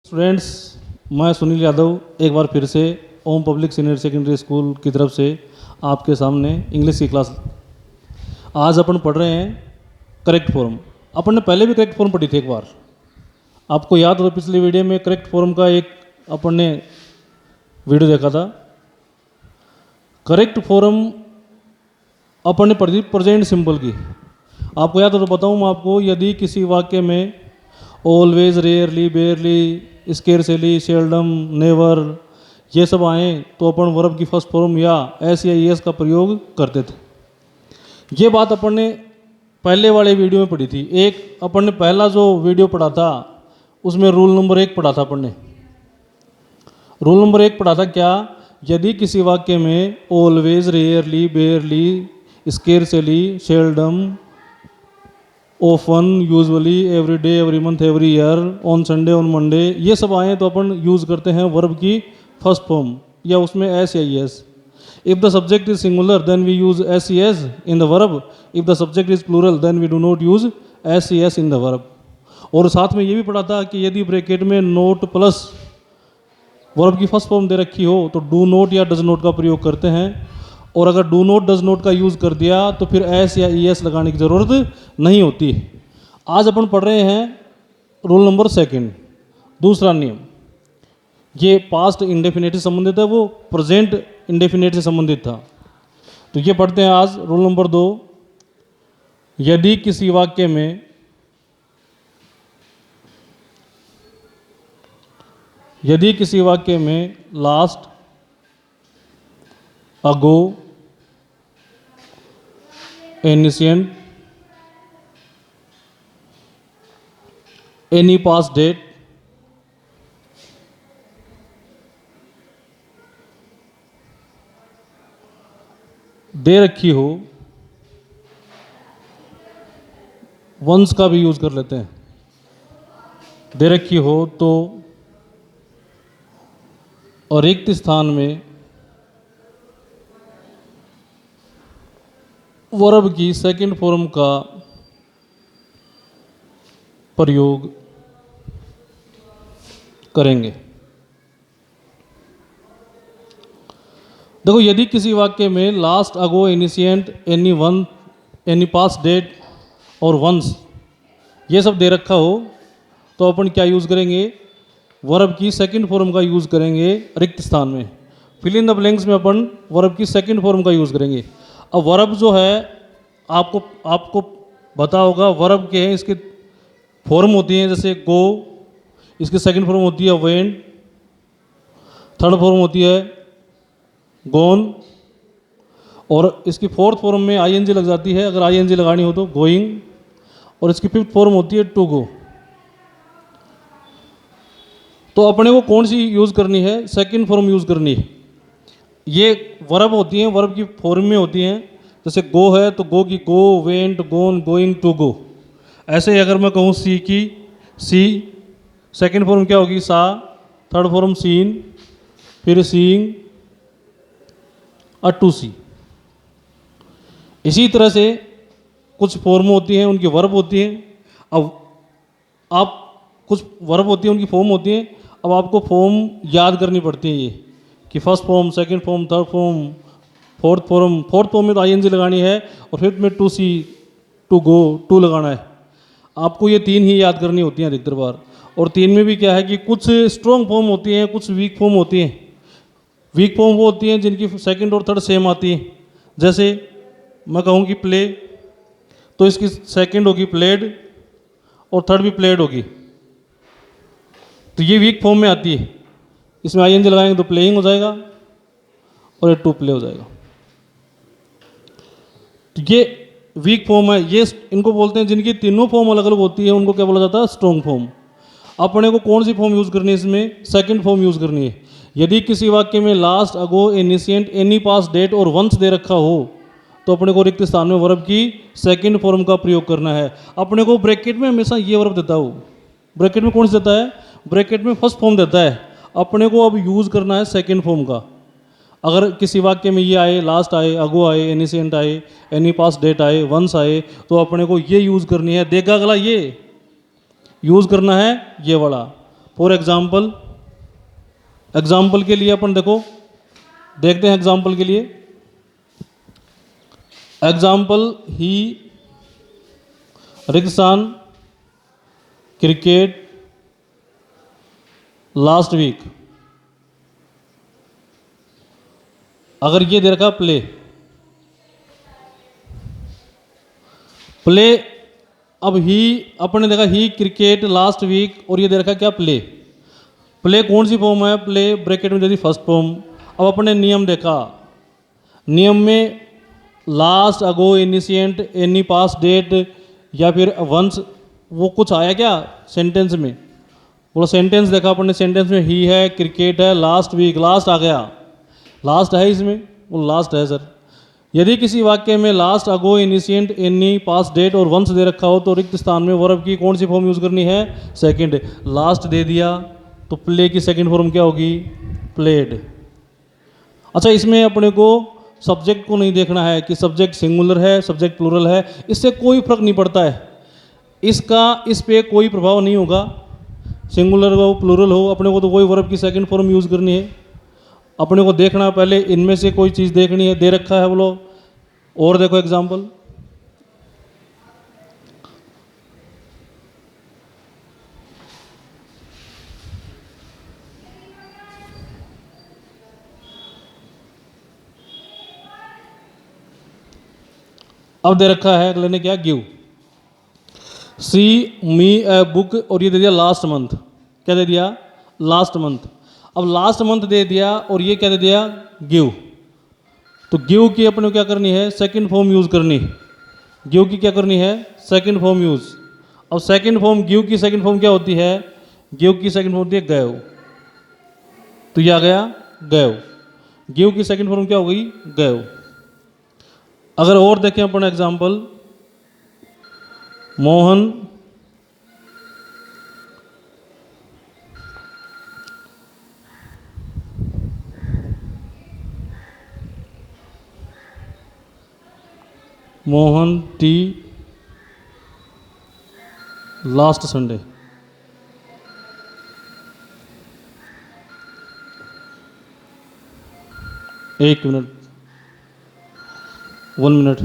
Students, मैं सुनील यादव एक बार फिर से ओम पब्लिक सीनियर सेकेंडरी स्कूल की तरफ से आपके सामने इंग्लिश की क्लास। आज अपन पढ़ रहे हैं करेक्ट फॉर्म। अपन ने पहले भी करेक्ट फॉर्म पढ़ी थी एक बार, आपको याद हो। पिछले वीडियो में करेक्ट फॉर्म का एक अपन ने वीडियो देखा था। करेक्ट फॉर्म अपन ने पढ़ी प्रेजेंट सिंपल की। आपको याद हो तो बताऊँ मैं आपको, यदि किसी वाक्य में always, rarely, बेयरली, scarcely, seldom, never ये सब आए तो अपन वर्ब की फर्स्ट फॉर्म या एस या ईएस का प्रयोग करते थे। ये बात अपन ने पहले वाले वीडियो में पढ़ी थी। एक अपन ने पहला जो वीडियो पढ़ा था उसमें रूल नंबर 1 पढ़ा था अपन ने। रूल नंबर 1 पढ़ा था क्या? यदि किसी वाक्य में always, rarely, बेयरली, scarcely, seldom, often, usually, every day, every month, every year, on Sunday, on Monday ये सब आए तो अपन यूज़ करते हैं वर्ब की फर्स्ट फॉर्म या उसमें एस या E S. If the subject is singular then we use S E S in the verb. If the subject is plural then we do not use S E S in the verb. और साथ में ये भी पढ़ा था कि यदि bracket में नोट प्लस वर्ब की फर्स्ट फॉर्म दे रखी हो तो डू नोट या डज नोट का प्रयोग करते हैं, और अगर डू नोट डज नोट का यूज़ कर दिया तो फिर एस या ई एस लगाने की ज़रूरत नहीं होती। आज अपन पढ़ रहे हैं रूल नंबर 2, दूसरा नियम। ये पास्ट इंडेफिनेट से संबंधित है, वो प्रेजेंट इंडेफिनेट से संबंधित था। तो ये पढ़ते हैं आज रूल नंबर 2। यदि किसी वाक्य में लास्ट, अगो, एनिशियंट, एनी पास्ट डेट, दे रखी हो, वंस का भी यूज कर लेते हैं, दे रखी हो तो और रिक्त स्थान में वर्ब की सेकंड फॉर्म का प्रयोग करेंगे। देखो, यदि किसी वाक्य में लास्ट, अगो, इनिशिएंट, any one, any past date और वंस ये सब दे रखा हो तो अपन क्या यूज़ करेंगे? वर्ब की सेकंड फॉर्म का यूज़ करेंगे रिक्त स्थान में। फिल इन द ब्लैंक्स में अपन वर्ब की सेकंड फॉर्म का यूज़ करेंगे। अब वर्ब जो है आपको पता होगा, वर्ब के हैं इसके फॉर्म होती हैं, जैसे गो, इसकी सेकंड फॉर्म होती है वेंट, थर्ड फॉर्म होती है गोन, और इसकी फोर्थ फॉर्म में आईएनजी लग जाती है अगर आईएनजी लगानी हो तो गोइंग, और इसकी फिफ्थ फॉर्म होती है टू गो। तो अपने को कौन सी यूज़ करनी है? सेकंड फॉर्म यूज़ करनी है। ये वर्ब होती हैं, वर्ब की फॉर्म में होती हैं। जैसे गो है तो गो की go, went, gone, going, to go. ऐसे ही अगर मैं कहूँ सी की सी, सेकंड फॉर्म क्या होगी? सा, थर्ड फॉर्म सीन, फिर सीइंग, टू सी। इसी तरह से कुछ फॉर्म होती हैं, उनकी वर्ब होती हैं। अब आप कुछ वर्ब होती हैं, उनकी फॉर्म होती हैं। अब आपको फॉर्म याद करनी पड़ती है, ये कि first form, second form, third form, fourth form. Fourth form में तो आईएनजी लगानी है, और फिफ्थ में to see, to go, to लगाना है। आपको ये 3 ही याद करनी होती हैं अधिकतर बार। और 3 में भी क्या है कि कुछ स्ट्रॉन्ग फॉर्म होती हैं, कुछ वीक फॉर्म होती हैं। वीक फॉर्म वो होती हैं जिनकी सेकंड और थर्ड सेम आती हैं। जैसे मैं कहूँ कि प्ले, तो इसकी सेकंड होगी प्लेड और थर्ड भी प्लेड होगी, तो ये वीक फॉर्म में आती है। इसमें आईएनजी लगाएंगे तो प्लेइंग हो जाएगा और ये टू प्ले हो जाएगा। तो ये वीक फॉर्म है। ये इनको बोलते हैं, जिनकी तीनों फॉर्म अलग अलग होती है उनको क्या बोला जाता है? Strong form. अपने को कौन सी फॉर्म यूज़ करनी है? इसमें सेकंड फॉर्म यूज़ करनी है। यदि किसी वाक्य में लास्ट, अगो, इनिशिएंट, एनी पास्ट डेट और वंस दे रखा हो तो अपने को रिक्त स्थान में वर्ब की सेकंड फॉर्म का प्रयोग करना है। अपने को ब्रैकेट में हमेशा ये वर्ब देता हो। ब्रैकेट में कौन सा देता है? ब्रैकेट में फर्स्ट फॉर्म देता है। अपने को अब यूज़ करना है सेकंड फॉर्म का। अगर किसी वाक्य में ये आए, लास्ट आए, अगो आए, एनिसेंट आए, एनी पास डेट आए, वंस आए, तो अपने को ये यूज़ करनी है। देगा अगला ये यूज़ करना है ये वाला। फॉर एग्जाम्पल, एग्जाम्पल के लिए अपन देखो, देखते हैं एग्जाम्पल के लिए। एग्जाम्पल, ही रिक्सान क्रिकेट लास्ट वीक। अगर ये दे रखा प्ले, प्ले, अब ही अपने देखा ही क्रिकेट लास्ट वीक, और ये दे रखा क्या प्ले। प्ले कौन सी फॉर्म है, प्ले ब्रैकेट में दे दी फर्स्ट फॉर्म। अब अपने नियम देखा, नियम में लास्ट, अगो, इनिशिएंट, एनी पास डेट या फिर वंस, वो कुछ आया क्या सेंटेंस में। बोलो सेंटेंस देखा अपने, सेंटेंस में ही है, क्रिकेट है, लास्ट वीक, लास्ट आ गया, लास्ट है इसमें, वो लास्ट है सर। यदि किसी वाक्य में लास्ट, अगो, इनिशिएंट, एनी, पास डेट और वंस दे रखा हो तो रिक्त स्थान में वर्ब की कौन सी फॉर्म यूज करनी है, सेकंड। लास्ट दे दिया तो प्ले की सेकंड फॉर्म क्या होगी, प्लेड। अच्छा, इसमें अपने को सब्जेक्ट को नहीं देखना है कि सब्जेक्ट सिंगुलर है, सब्जेक्ट प्लूरल है, इससे कोई फर्क नहीं पड़ता है, इसका इस पे कोई प्रभाव नहीं होगा। सिंगुलर हो प्लूरल हो, अपने को तो कोई वर्ब की सेकंड फॉर्म यूज करनी है। अपने को देखना पहले इनमें से कोई चीज़ देखनी है, दे रखा है बोलो। और देखो एग्जाम्पल, अब दे रखा है अगले ने क्या, give C me a book, और ये दे दिया लास्ट मंथ। क्या दे दिया, लास्ट मंथ। अब लास्ट मंथ दे दिया और ये क्या दे दिया, गिव। तो गिव की अपने को क्या करनी है, सेकंड फॉर्म यूज करनी। गिव की क्या करनी है, सेकंड फॉर्म यूज। अब सेकंड फॉर्म, गिव की सेकंड फॉर्म क्या होती है, गिव की सेकंड फॉर्म होती है गैव। तो ये आ गया गैव, गिव की सेकंड फॉर्म क्या हो गई, गैव। अगर और देखें अपन एग्जाम्पल, मोहन मोहन टी लास्ट संडे। एक मिनट, 1 मिनट।